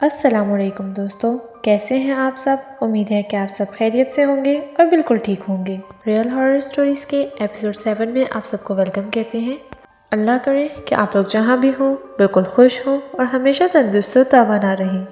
السلام علیکم دوستو، کیسے ہیں آپ سب؟ امید ہے کہ آپ سب خیریت سے ہوں گے اور بالکل ٹھیک ہوں گے۔ ریئل ہارر سٹوریز کے ایپیسوڈ 7 میں آپ سب کو ویلکم کہتے ہیں۔ اللہ کرے کہ آپ لوگ جہاں بھی ہوں بالکل خوش ہوں اور ہمیشہ تندرست و توانا رہیں۔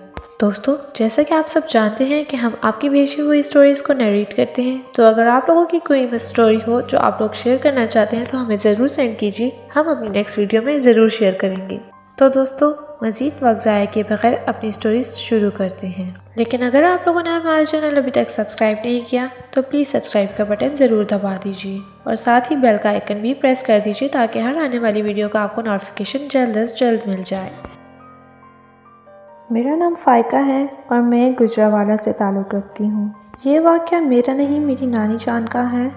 دوستو، جیسا کہ آپ سب جانتے ہیں کہ ہم آپ کی بھیجی ہوئی سٹوریز کو نیریٹ کرتے ہیں، تو اگر آپ لوگوں کی کوئی سٹوری ہو جو آپ لوگ شیئر کرنا چاہتے ہیں تو ہمیں ضرور سینڈ کیجیے، ہم اپنی نیکسٹ ویڈیو میں ضرور شیئر کریں گے۔ تو دوستو، مزید وقت ضائع کیے بغیر اپنی سٹوریز شروع کرتے ہیں، لیکن اگر آپ لوگوں نے ہمارا چینل ابھی تک سبسکرائب نہیں کیا تو پلیز سبسکرائب کا بٹن ضرور دبا دیجیے اور ساتھ ہی بیل کا آئیکن بھی پریس کر دیجیے تاکہ ہر آنے والی ویڈیو کا آپ کو نوٹیفیکیشن جلد از جلد مل جائے۔ میرا نام فائقہ ہے اور میں گجرانوالہ سے تعلق رکھتی ہوں۔ یہ واقعہ میرا نہیں، میری نانی جان کا ہے۔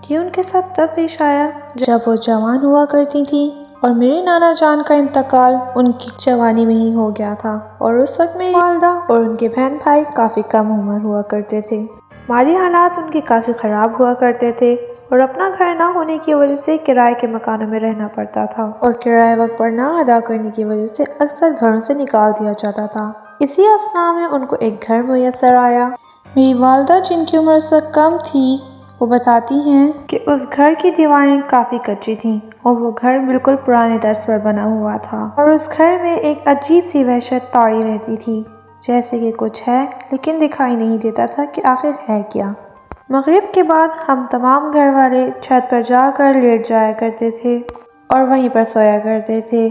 یہ ان کے ساتھ تب پیش آیا جب وہ جوان ہوا کرتی تھی اور میرے نانا جان کا انتقال ان کی جوانی میں ہی ہو گیا تھا، اور اس وقت میری والدہ اور ان کے بہن بھائی کافی کم عمر ہوا کرتے تھے۔ مالی حالات ان کے کافی خراب ہوا کرتے تھے اور اپنا گھر نہ ہونے کی وجہ سے کرائے کے مکانوں میں رہنا پڑتا تھا، اور کرایہ وقت پر نہ ادا کرنے کی وجہ سے اکثر گھروں سے نکال دیا جاتا تھا۔ اسی اثناء میں ان کو ایک گھر میسر آیا۔ میری والدہ، جن کی عمر اس وقت کم تھی، وہ بتاتی ہیں کہ اس گھر کی دیواریں کافی کچی تھیں اور وہ گھر بالکل پرانے طرز پر بنا ہوا تھا، اور اس گھر میں ایک عجیب سی وحشت طاری رہتی تھی، جیسے کہ کچھ ہے لیکن دکھائی نہیں دیتا تھا کہ آخر ہے کیا۔ مغرب کے بعد ہم تمام گھر والے چھت پر جا کر لیٹ جایا کرتے تھے اور وہیں پر سویا کرتے تھے۔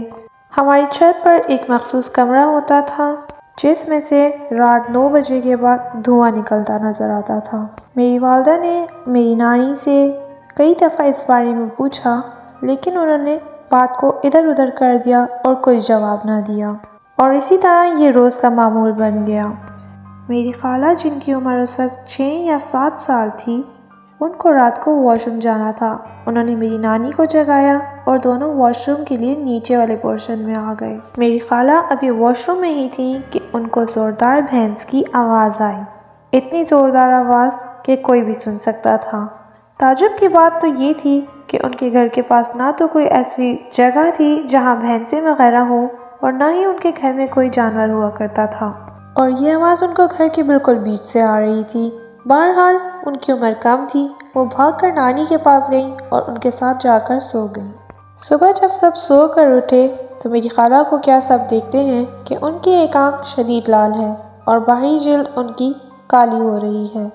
ہماری چھت پر ایک مخصوص کمرہ ہوتا تھا جس میں سے رات 9 بجے کے بعد دھواں نکلتا نظر آتا تھا۔ میری والدہ نے میری نانی سے کئی دفعہ اس بارے میں پوچھا، لیکن انہوں نے بات کو ادھر ادھر کر دیا اور کوئی جواب نہ دیا، اور اسی طرح یہ روز کا معمول بن گیا۔ میری خالہ، جن کی عمر اس وقت 6 یا 7 سال تھی، ان کو رات کو واش روم جانا تھا۔ انہوں نے میری نانی کو جگایا اور دونوں واش روم کے لیے نیچے والے پورشن میں آ گئے۔ میری خالہ ابھی واش روم میں ہی تھی کہ ان کو زوردار بھینس کی آواز آئی، اتنی زوردار آواز کہ کوئی بھی سن سکتا تھا۔ تعجب کی بات تو یہ تھی کہ ان کے گھر کے پاس نہ تو کوئی ایسی جگہ تھی جہاں بھینسیں وغیرہ ہوں، اور نہ ہی ان کے گھر میں کوئی جانور ہوا کرتا تھا، اور یہ آواز ان کو گھر کے بالکل بیچ سے آ رہی تھی۔ بہرحال ان کی عمر کم تھی، وہ بھاگ کر نانی کے پاس گئیں اور ان کے ساتھ جا کر سو گئیں۔ صبح جب سب سو کر اٹھے تو میری خالہ کو کیا سب دیکھتے ہیں کہ ان کی ایک آنکھ شدید لال ہے اور باہری جلد ان کی کالی ہو رہی ہے،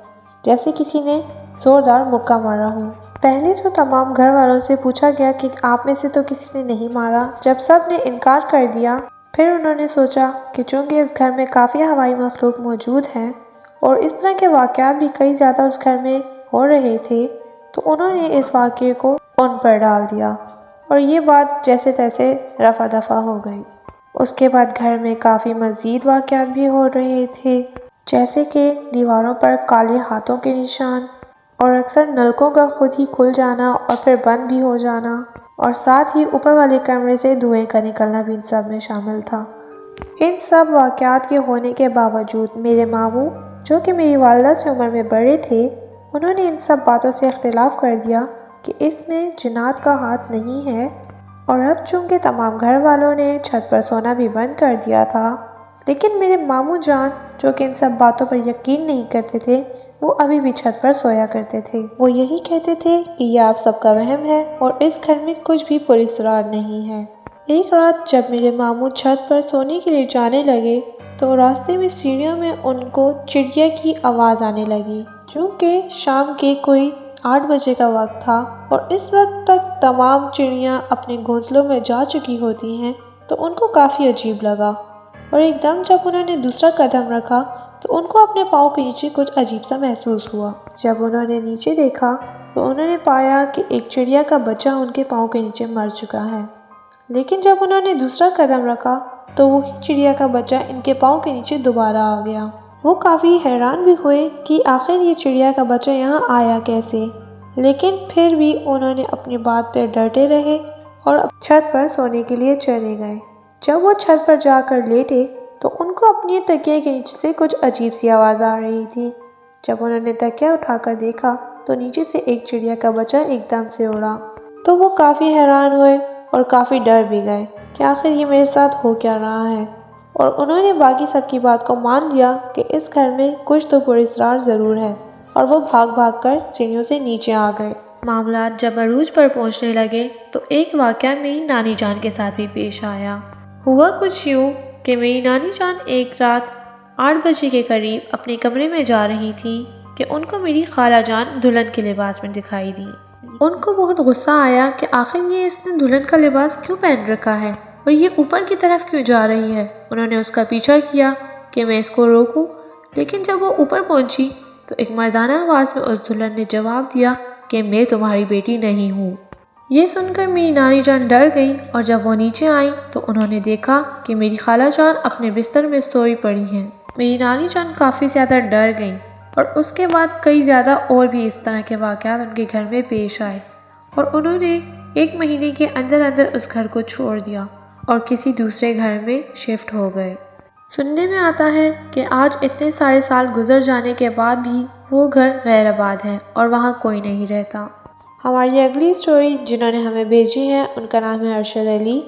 جیسے کسی نے زوردار مکہ مارا ہو۔ پہلے تو تمام گھر والوں سے پوچھا گیا کہ آپ میں سے تو کسی نے نہیں مارا۔ جب سب نے انکار کر دیا، پھر انہوں نے سوچا کہ چونکہ اس گھر میں کافی ہوائی مخلوق موجود ہیں اور اس طرح کے واقعات بھی کئی زیادہ اس گھر میں ہو رہے تھے، تو انہوں نے اس واقعے کو ان پر ڈال دیا، اور یہ بات جیسے تیسے رفع دفع ہو گئی۔ اس کے بعد گھر میں کافی مزید واقعات بھی ہو رہے تھے، جیسے کہ دیواروں پر کالے ہاتھوں کے نشان، اور اکثر نلکوں کا خود ہی کھل جانا اور پھر بند بھی ہو جانا، اور ساتھ ہی اوپر والے کمرے سے دھوئیں کا نکلنا بھی ان سب میں شامل تھا۔ ان سب واقعات کے ہونے کے باوجود میرے ماموں، جو کہ میری والدہ سے عمر میں بڑے تھے، انہوں نے ان سب باتوں سے اختلاف کر دیا کہ اس میں جنات کا ہاتھ نہیں ہے، اور اب چونکہ تمام گھر والوں نے چھت پر سونا بھی بند کر دیا تھا، لیکن میرے ماموں جان، جو کہ ان سب باتوں پر یقین نہیں کرتے تھے، وہ ابھی بھی چھت پر سویا کرتے تھے۔ وہ یہی کہتے تھے کہ یہ آپ سب کا وہم ہے اور اس گھر میں کچھ بھی پراسرار نہیں ہے۔ ایک رات جب میرے ماموں چھت پر سونے کے لیے جانے لگے تو راستے میں سیڑھیوں میں ان کو چڑیا کی آواز آنے لگی۔ چونکہ شام کے کوئی 8 بجے کا وقت تھا اور اس وقت تک تمام چڑیاں اپنے گھونسلوں میں جا چکی ہوتی ہیں، تو ان کو کافی عجیب لگا، اور ایک دم جب انہوں نے دوسرا قدم رکھا تو ان کو اپنے پاؤں کے نیچے کچھ عجیب سا محسوس ہوا۔ جب انہوں نے نیچے دیکھا تو انہوں نے پایا کہ ایک چڑیا کا بچہ ان کے پاؤں کے نیچے مر چکا ہے، لیکن جب انہوں نے دوسرا قدم رکھا تو وہی چڑیا کا بچہ ان کے پاؤں کے نیچے دوبارہ آ گیا۔ وہ کافی حیران بھی ہوئے کہ آخر یہ چڑیا کا بچہ یہاں آیا کیسے، لیکن پھر بھی انہوں نے اپنی بات پہ ڈٹے رہے اور چھت پر سونے کے لیے چلے گئے۔ جب وہ چھت پر جا کر لیٹے تو ان کو اپنی تکیے کے نیچے سے کچھ عجیب سی آواز آ رہی تھی۔ جب انہوں نے تکیہ اٹھا کر دیکھا تو نیچے سے ایک چڑیا کا بچہ ایک دم سے اڑا، تو وہ کافی حیران ہوئے اور کافی ڈر بھی گئے کہ آخر یہ میرے ساتھ ہو کیا رہا ہے، اور انہوں نے باقی سب کی بات کو مان لیا کہ اس گھر میں کچھ تو پراسرار ضرور ہے، اور وہ بھاگ بھاگ کر سیڑھیوں سے نیچے آ گئے۔ معاملات جب عروج پر پہنچنے لگے تو ایک واقعہ میری نانی جان کے ساتھ بھی پیش آیا۔ ہوا کچھ یوں کہ میری نانی جان ایک رات 8 بجے کے قریب اپنے کمرے میں جا رہی تھی کہ ان کو میری خالہ جان دلہن کے لباس میں دکھائی دی۔ ان کو بہت غصہ آیا کہ آخر یہ اس نے دلہن کا لباس کیوں پہن رکھا ہے اور یہ اوپر کی طرف کیوں جا رہی ہے۔ انہوں نے اس کا پیچھا کیا کہ میں اس کو روکوں، لیکن جب وہ اوپر پہنچی تو ایک مردانہ آواز میں اس دلہن نے جواب دیا کہ میں تمہاری بیٹی نہیں ہوں۔ یہ سن کر میری نانی جان ڈر گئی، اور جب وہ نیچے آئیں تو انہوں نے دیکھا کہ میری خالہ جان اپنے بستر میں سوئی پڑی ہیں۔ میری نانی جان کافی زیادہ ڈر گئیں، اور اس کے بعد کئی زیادہ اور بھی اس طرح کے واقعات ان کے گھر میں پیش آئے، اور انہوں نے 1 مہینے کے اندر اندر اس گھر کو چھوڑ دیا اور کسی دوسرے گھر میں شفٹ ہو گئے۔ سننے میں آتا ہے کہ آج اتنے سارے سال گزر جانے کے بعد بھی وہ گھر غیر آباد ہے اور وہاں کوئی نہیں رہتا۔ ہماری اگلی سٹوری جنہوں نے ہمیں بھیجی ہے ان کا نام ہے ارشد علی۔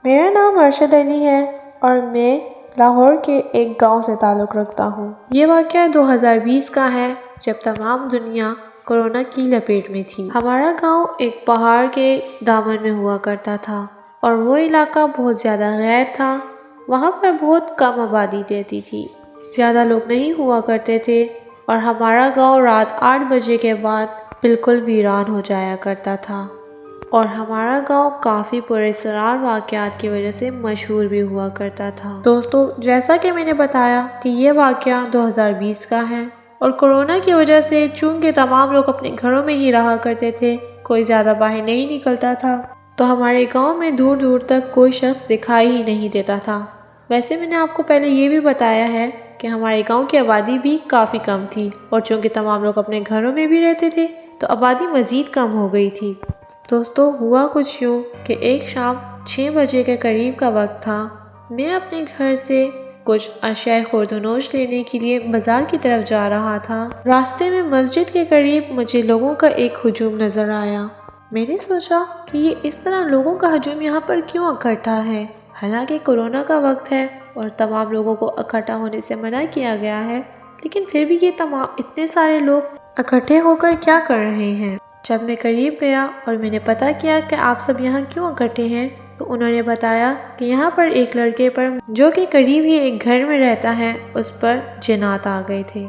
میرا نام ارشد علی ہے اور میں لاہور کے ایک گاؤں سے تعلق رکھتا ہوں۔ یہ واقعہ 2020 کا ہے جب تمام دنیا کورونا کی لپیٹ میں تھی۔ ہمارا گاؤں ایک پہاڑ کے دامن میں ہوا کرتا تھا اور وہ علاقہ بہت زیادہ غیر تھا۔ وہاں پر بہت کم آبادی رہتی تھی، زیادہ لوگ نہیں ہوا کرتے تھے، اور ہمارا گاؤں رات 8 بجے کے بعد بالکل ویران ہو جایا کرتا تھا، اور ہمارا گاؤں کافی پراسرار واقعات کی وجہ سے مشہور بھی ہوا کرتا تھا۔ دوستو، جیسا کہ میں نے بتایا کہ یہ واقعہ 2020 کا ہے، اور کورونا کی وجہ سے چونکہ تمام لوگ اپنے گھروں میں ہی رہا کرتے تھے، کوئی زیادہ باہر نہیں نکلتا تھا، تو ہمارے گاؤں میں دور دور تک کوئی شخص دکھائی ہی نہیں دیتا تھا۔ ویسے میں نے آپ کو پہلے یہ بھی بتایا ہے کہ ہمارے گاؤں کی آبادی بھی کافی کم تھی، اور چونکہ تمام لوگ اپنے گھروں میں بھی رہتے تھے تو آبادی مزید کم ہو گئی تھی۔ دوستو، ہوا کچھ یوں کہ ایک شام 6 بجے کے قریب کا وقت تھا۔ میں اپنے گھر سے کچھ اشیاء خورد و نوش لینے کے لیے بازار کی طرف جا رہا تھا۔ راستے میں مسجد کے قریب مجھے لوگوں کا ایک ہجوم نظر آیا۔ میں نے سوچا کہ یہ اس طرح لوگوں کا ہجوم یہاں پر کیوں اکٹھا ہے، حالانکہ کورونا کا وقت ہے اور تمام لوگوں کو اکٹھا ہونے سے منع کیا گیا ہے، لیکن پھر بھی یہ اتنے سارے لوگ اکٹھے ہو کر کیا کر رہے ہیں۔ جب میں قریب گیا اور میں نے پتہ کیا کہ آپ سب یہاں کیوں اکٹھے ہیں، تو انہوں نے بتایا کہ یہاں پر ایک لڑکے پر جو کہ قریب ہی ایک گھر میں رہتا ہے، اس پر جنات آ گئے تھے،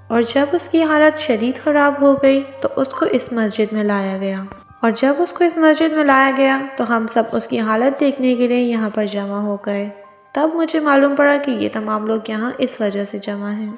اور جب اس کی حالت شدید خراب ہو گئی تو اس کو اس مسجد میں لایا گیا، اور جب اس کو اس مسجد میں لایا گیا تو ہم سب اس کی حالت دیکھنے کے لیے یہاں پر جمع ہو گئے۔ تب مجھے معلوم پڑا کہ یہ تمام لوگ یہاں اس وجہ سے جمع ہیں۔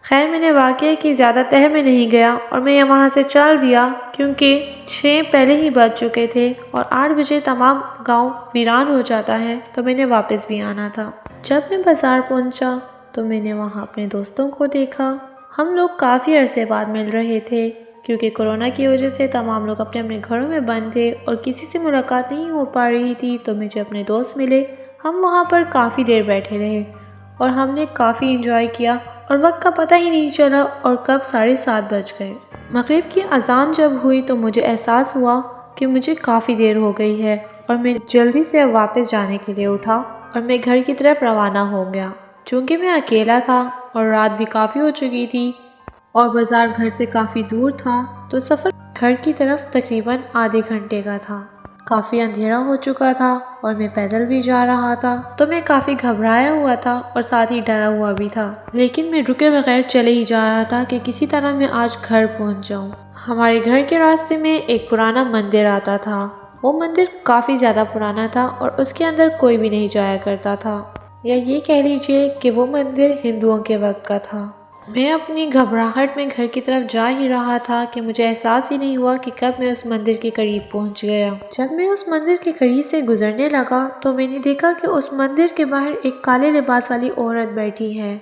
خیر، میں نے واقعے کی زیادہ تہہ میں نہیں گیا اور میں وہاں سے چل دیا، کیونکہ 6 پہلے ہی بج چکے تھے اور 8 بجے تمام گاؤں ویران ہو جاتا ہے، تو میں نے واپس بھی آنا تھا۔ جب میں بازار پہنچا تو میں نے وہاں اپنے دوستوں کو دیکھا۔ ہم لوگ کافی عرصے بعد مل رہے تھے، کیونکہ کورونا کی وجہ سے تمام لوگ اپنے اپنے گھروں میں بند تھے اور کسی سے ملاقات نہیں ہو پا رہی تھی، تو مجھے اپنے دوست ملے۔ ہم وہاں پر کافی دیر بیٹھے رہے اور ہم نے کافی انجوائے کیا، اور وقت کا پتہ ہی نہیں چلا اور کب 7:30 بج گئے۔ مغرب کی اذان جب ہوئی تو مجھے احساس ہوا کہ مجھے کافی دیر ہو گئی ہے، اور میں جلدی سے واپس جانے کے لیے اٹھا اور میں گھر کی طرف روانہ ہو گیا۔ چونکہ میں اکیلا تھا اور رات بھی کافی ہو چکی تھی اور بازار گھر سے کافی دور تھا، تو سفر گھر کی طرف تقریباً آدھے گھنٹے کا تھا۔ کافی اندھیرا ہو چکا تھا اور میں پیدل بھی جا رہا تھا، تو میں کافی گھبرایا ہوا تھا اور ساتھ ہی ڈرا ہوا بھی تھا، لیکن میں رکے بغیر چلے ہی جا رہا تھا کہ کسی طرح میں آج گھر پہنچ جاؤں۔ ہمارے گھر کے راستے میں ایک پرانا مندر آتا تھا۔ وہ مندر کافی زیادہ پرانا تھا اور اس کے اندر کوئی بھی نہیں جایا کرتا تھا، یا یہ کہہ لیجئے کہ وہ مندر ہندوؤں کے وقت کا تھا۔ میں اپنی گھبراہٹ میں گھر کی طرف جا ہی رہا تھا کہ مجھے احساس ہی نہیں ہوا کہ کب میں اس مندر کے قریب پہنچ گیا۔ جب میں اس مندر کے قریب سے گزرنے لگا تو میں نے دیکھا کہ اس مندر کے باہر ایک کالے لباس والی عورت بیٹھی ہے،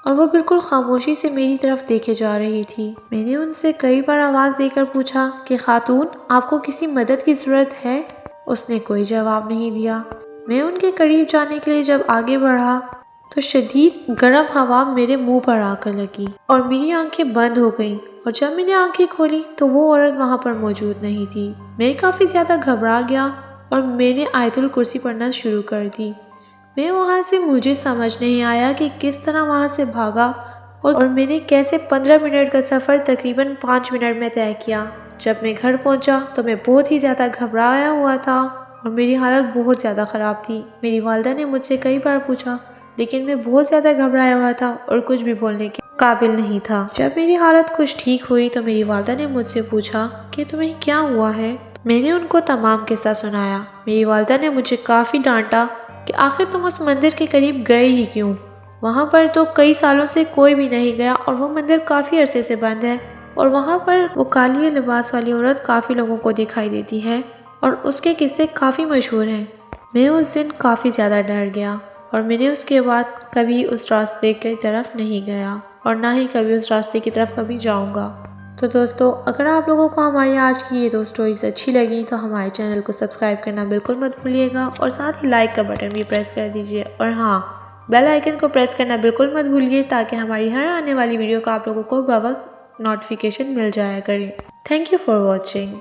اور وہ بالکل خاموشی سے میری طرف دیکھے جا رہی تھی۔ میں نے ان سے کئی بار آواز دے کر پوچھا کہ خاتون، آپ کو کسی مدد کی ضرورت ہے؟ اس نے کوئی جواب نہیں دیا۔ میں ان کے قریب جانے کے لیے جب آگے بڑھا تو شدید گرم ہوا میرے منہ پر آ کر لگی اور میری آنکھیں بند ہو گئیں، اور جب میں نے آنکھیں کھولی تو وہ عورت وہاں پر موجود نہیں تھی۔ میں کافی زیادہ گھبرا گیا اور میں نے آیت الکرسی پڑھنا شروع کر دی۔ میں وہاں سے مجھے سمجھ نہیں آیا کہ کس طرح وہاں سے بھاگا اور میں نے کیسے 15 منٹ کا سفر تقریباً 5 منٹ میں طے کیا۔ جب میں گھر پہنچا تو میں بہت ہی زیادہ گھبرایا ہوا تھا اور میری حالت بہت زیادہ خراب تھی۔ میری والدہ نے مجھ سے کئی بار پوچھا لیکن میں بہت زیادہ گھبرایا ہوا تھا اور کچھ بھی بولنے کے قابل نہیں تھا۔ جب میری حالت کچھ ٹھیک ہوئی تو میری والدہ نے مجھ سے پوچھا کہ تمہیں کیا ہوا ہے؟ میں نے ان کو تمام قصہ سنایا۔ میری والدہ نے مجھے کافی ڈانٹا کہ آخر تم اس مندر کے قریب گئے ہی کیوں؟ وہاں پر تو کئی سالوں سے کوئی بھی نہیں گیا اور وہ مندر کافی عرصے سے بند ہے اور وہاں پر وہ کالی لباس والی عورت کافی لوگوں کو دکھائی دیتی ہے اور اس کے قصے کافی مشہور ہیں۔ میں اس دن کافی زیادہ ڈر گیا اور میں نے اس کے بعد کبھی اس راستے کی طرف نہیں گیا اور نہ ہی کبھی اس راستے کی طرف کبھی جاؤں گا۔ تو دوستو، اگر آپ لوگوں کو ہماری آج کی یہ 2 سٹوریز اچھی لگیں تو ہمارے چینل کو سبسکرائب کرنا بالکل مت بھولیے گا اور ساتھ ہی لائک کا بٹن بھی پریس کر دیجئے اور ہاں، بیل آئیکن کو پریس کرنا بالکل مت بھولیے تاکہ ہماری ہر آنے والی ویڈیو کا آپ لوگوں کو بوقت نوٹیفیکیشن مل جایا کرے۔ Thank you for watching.